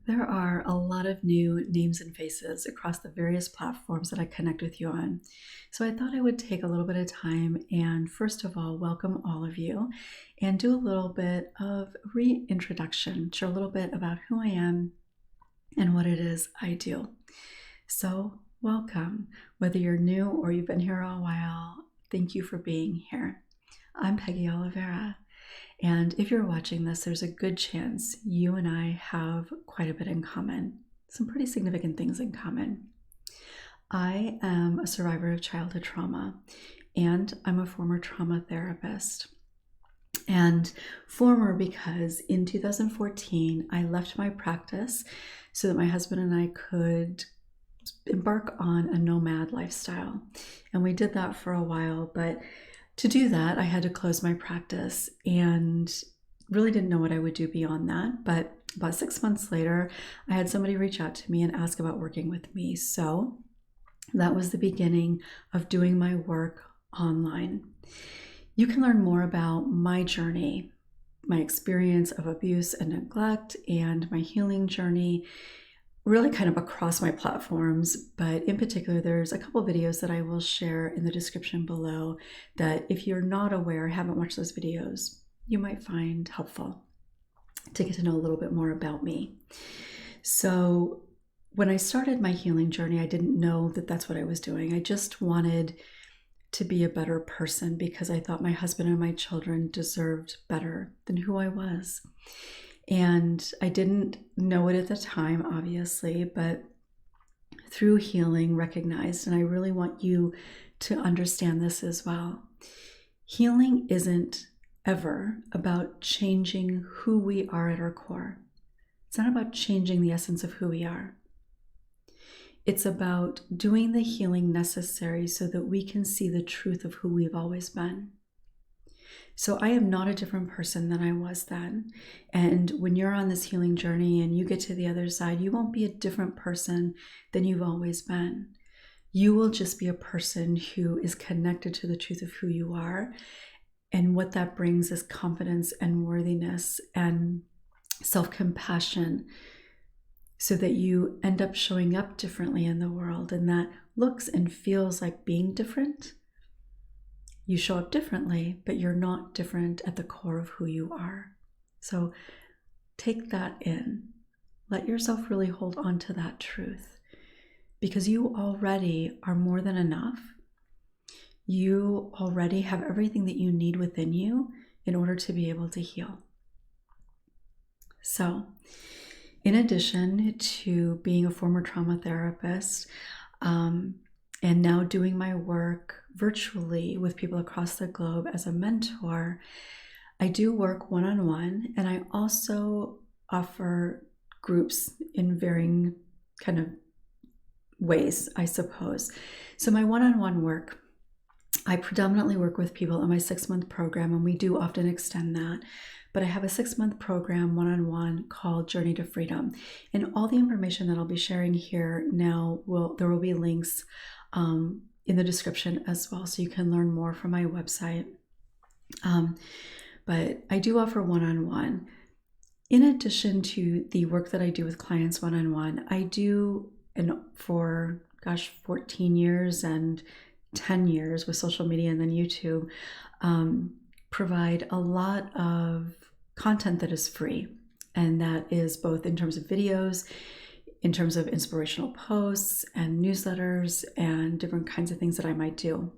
There are a lot of new names and faces across the various platforms that I connect with you on. So I thought I would take a little bit of time and, first of all, welcome all of you and do a little bit of reintroduction, share a little bit about who I am and what it is I do. So, welcome. Whether you're new or you've been here a while, thank you for being here. I'm Peggy Oliveira. And if you're watching this, there's a good chance you and I have quite a bit in common, some pretty significant things in common. I am a survivor of childhood trauma, and I'm a former trauma therapist. And former because in 2014, I left my practice so that my husband and I could embark on a nomad lifestyle. And we did that for a while, but to do that, I had to close my practice and really didn't know what I would do beyond that. But about 6 months later, I had somebody reach out to me and ask about working with me. So that was the beginning of doing my work online. You can learn more about my journey, my experience of abuse and neglect, and my healing journey really kind of across my platforms, but in particular, there's a couple videos that I will share in the description below that if you're not aware, haven't watched those videos, you might find helpful to get to know a little bit more about me. So when I started my healing journey, I didn't know that that's what I was doing. I just wanted to be a better person because I thought my husband and my children deserved better than who I was. And I didn't know it at the time, obviously, but through healing, recognized, and I really want you to understand this as well. Healing isn't ever about changing who we are at our core. It's not about changing the essence of who we are. It's about doing the healing necessary so that we can see the truth of who we've always been. So I am not a different person than I was then. And when you're on this healing journey and you get to the other side, you won't be a different person than you've always been. You will just be a person who is connected to the truth of who you are. And what that brings is confidence and worthiness and self-compassion so that you end up showing up differently in the world. And that looks and feels like being different. You show up differently, but you're not different at the core of who you are. So take that in. Let yourself really hold on to that truth because you already are more than enough. You already have everything that you need within you in order to be able to heal. So, in addition to being a former trauma therapist, and now doing my work virtually with people across the globe as a mentor, I do work one-on-one, and I also offer groups in varying kind of ways, I suppose. So my one-on-one work, I predominantly work with people in my 6-month program, and we do often extend that. But I have a 6-month program one-on-one called Journey to Freedom. And all the information that I'll be sharing here now, there will be links in the description as well, so you can learn more from my website. But I do offer one-on-one. In addition to the work that I do with clients one-on-one, I do, and for 14 years and 10 years with social media and then YouTube, provide a lot of content that is free. And that is both in terms of videos, in terms of inspirational posts and newsletters and different kinds of things that I might do.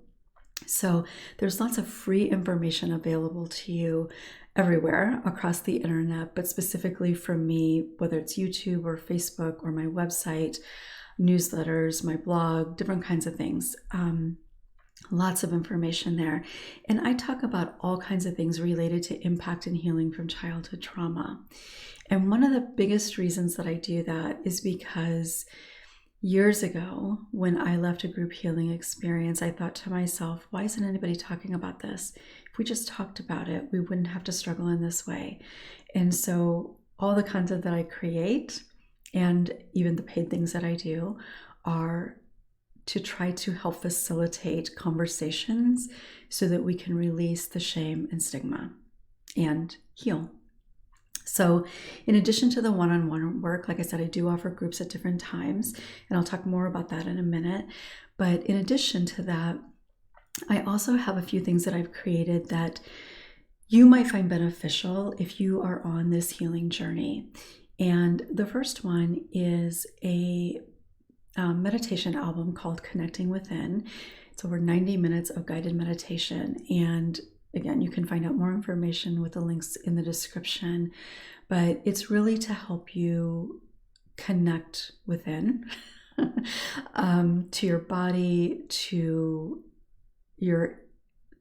So there's lots of free information available to you everywhere across the internet, but specifically from me, whether it's YouTube or Facebook or my website, newsletters, my blog, different kinds of things. Lots of information there. And I talk about all kinds of things related to impact and healing from childhood trauma. And one of the biggest reasons that I do that is because years ago, when I left a group healing experience, I thought to myself, why isn't anybody talking about this? If we just talked about it, we wouldn't have to struggle in this way. And so all the content that I create and even the paid things that I do are to try to help facilitate conversations so that we can release the shame and stigma and heal. So in addition to the one-on-one work, like I said, I do offer groups at different times, and I'll talk more about that in a minute. But in addition to that, I also have a few things that I've created that you might find beneficial if you are on this healing journey. And the first one is a meditation album called Connecting Within. It's over 90 minutes of guided meditation. And again, you can find out more information with the links in the description. But it's really to help you connect within to your body, to your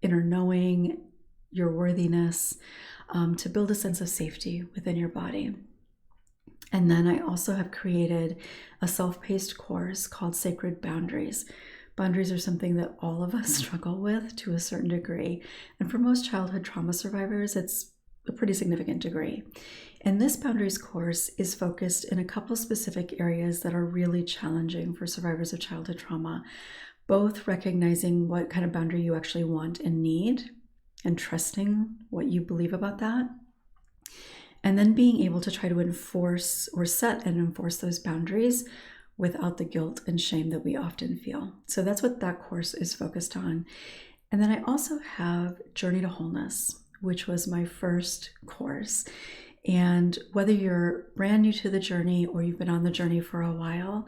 inner knowing, your worthiness, to build a sense of safety within your body. And then I also have created a self-paced course called Sacred Boundaries. Boundaries are something that all of us struggle with to a certain degree. And for most childhood trauma survivors, it's a pretty significant degree. And this boundaries course is focused in a couple specific areas that are really challenging for survivors of childhood trauma, both recognizing what kind of boundary you actually want and need, and trusting what you believe about that. And then being able to try to enforce or set and enforce those boundaries without the guilt and shame that we often feel. So that's what that course is focused on. And then I also have Journey to Wholeness, which was my first course. And whether you're brand new to the journey or you've been on the journey for a while,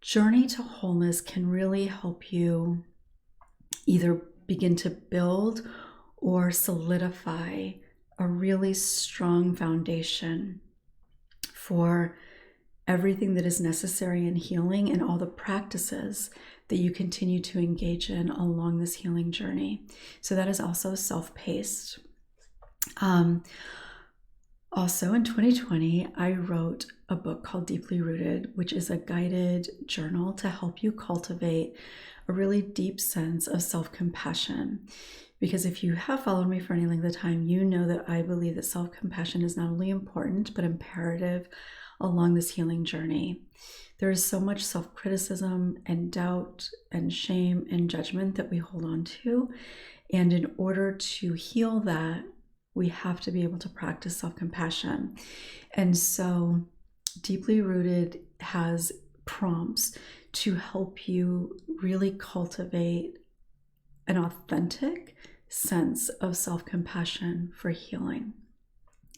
Journey to Wholeness can really help you either begin to build or solidify a really strong foundation for everything that is necessary in healing and all the practices that you continue to engage in along this healing journey. So that is also self-paced. Also in 2020, I wrote a book called Deeply Rooted, which is a guided journal to help you cultivate a really deep sense of self-compassion. Because if you have followed me for any length of time, you know that I believe that self-compassion is not only important, but imperative along this healing journey. There is so much self-criticism and doubt and shame and judgment that we hold on to. And in order to heal that, we have to be able to practice self-compassion. And so Deeply Rooted has prompts to help you really cultivate an authentic sense of self-compassion for healing.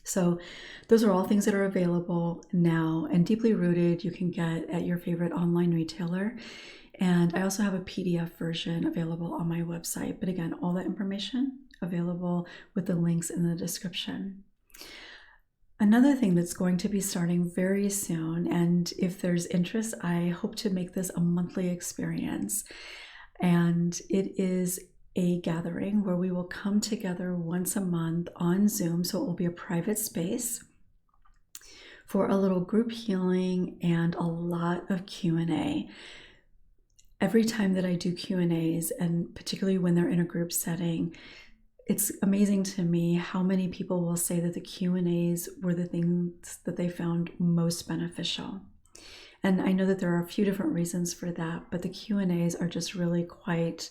So those are all things that are available now, and Deeply Rooted you can get at your favorite online retailer. And I also have a PDF version available on my website. But again, all that information available with the links in the description. Another thing that's going to be starting very soon, and if there's interest, I hope to make this a monthly experience. And it is a gathering where we will come together once a month on Zoom. So it will be a private space for a little group healing and a lot of Q&A. Every time that I do Q&As, and particularly when they're in a group setting, it's amazing to me how many people will say that the Q&As were the things that they found most beneficial. And I know that there are a few different reasons for that, but the Q&As are just really quite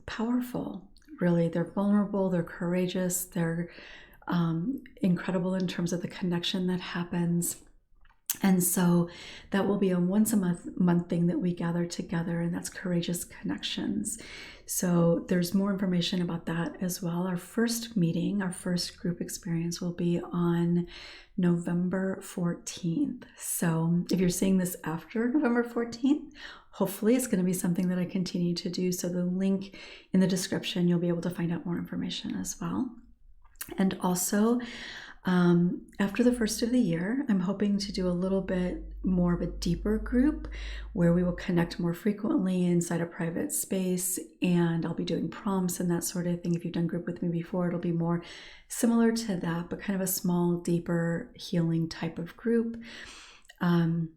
powerful. Really, they're vulnerable, they're courageous, they're incredible in terms of the connection that happens. And so that will be a once a month thing that we gather together, and that's Courageous Connections. So there's more information about that as well. Our first meeting, our first group experience will be on November 14th. So if you're seeing this after November 14th, hopefully it's going to be something that I continue to do. So the link in the description, you'll be able to find out more information as well. And also, after the first of the year, I'm hoping to do a little bit more of a deeper group where we will connect more frequently inside a private space, and I'll be doing prompts and that sort of thing. If you've done group with me before, it'll be more similar to that, but kind of a small, deeper healing type of group. And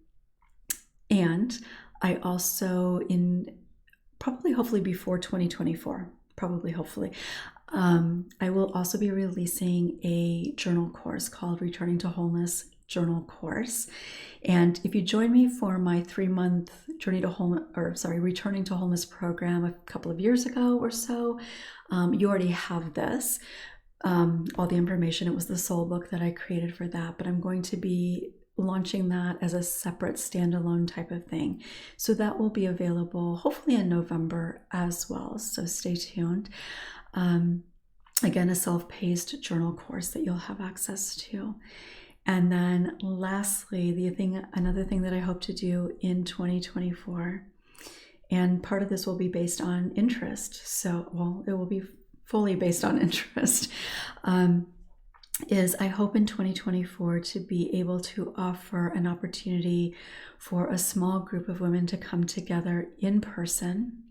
I also, hopefully before 2024, hopefully, I will also be releasing a journal course called Returning to Wholeness journal course. And if you join me for my 3-month Returning to Wholeness program a couple of years ago or so, you already have this. all the information. It was the soul book that I created for that, but I'm going to be launching that as a separate standalone type of thing. So that will be available hopefully in November as well. So stay tuned. Again, a self-paced journal course that you'll have access to. And then lastly, another thing that I hope to do in 2024, and part of this will be based on interest. So, well, it will be fully based on interest, is I hope in 2024 to be able to offer an opportunity for a small group of women to come together in person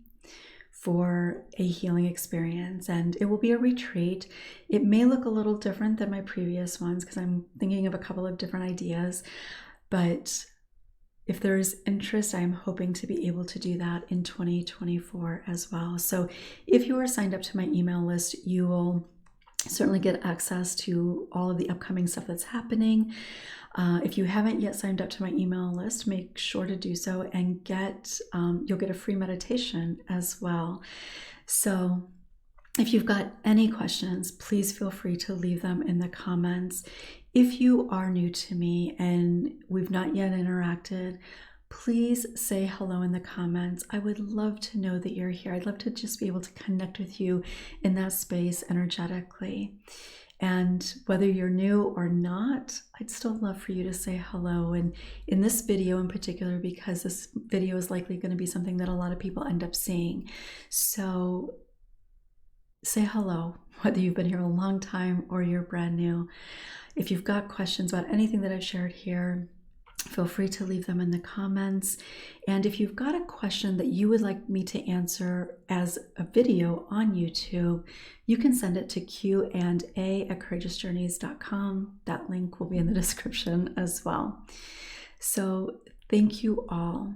for a healing experience. And it will be a retreat. It may look a little different than my previous ones because I'm thinking of a couple of different ideas, but if there is interest, I'm hoping to be able to do that in 2024 as well. So if you are signed up to my email list, you will certainly get access to all of the upcoming stuff that's happening. If you haven't yet signed up to my email list, make sure to do so and you'll get a free meditation as well. So if you've got any questions, please feel free to leave them in the comments. If you are new to me and we've not yet interacted, please say hello in the comments. I would love to know that you're here. I'd love to just be able to connect with you in that space energetically. And whether you're new or not, I'd still love for you to say hello. And in this video in particular, because this video is likely going to be something that a lot of people end up seeing. So say hello, whether you've been here a long time or you're brand new. If you've got questions about anything that I've shared here, feel free to leave them in the comments. And if you've got a question that you would like me to answer as a video on YouTube, you can send it to q&a@courageousjourneys.com. That link will be in the description as well. So thank you all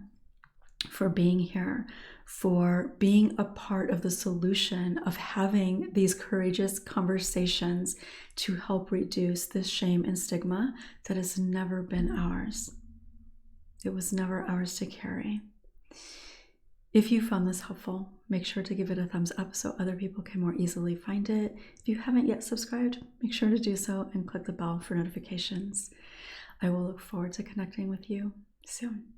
for being here, for being a part of the solution of having these courageous conversations to help reduce this shame and stigma that has never been ours. It was never ours to carry. If you found this helpful, make sure to give it a thumbs up so other people can more easily find it. If you haven't yet subscribed, make sure to do so and click the bell for notifications. I will look forward to connecting with you soon.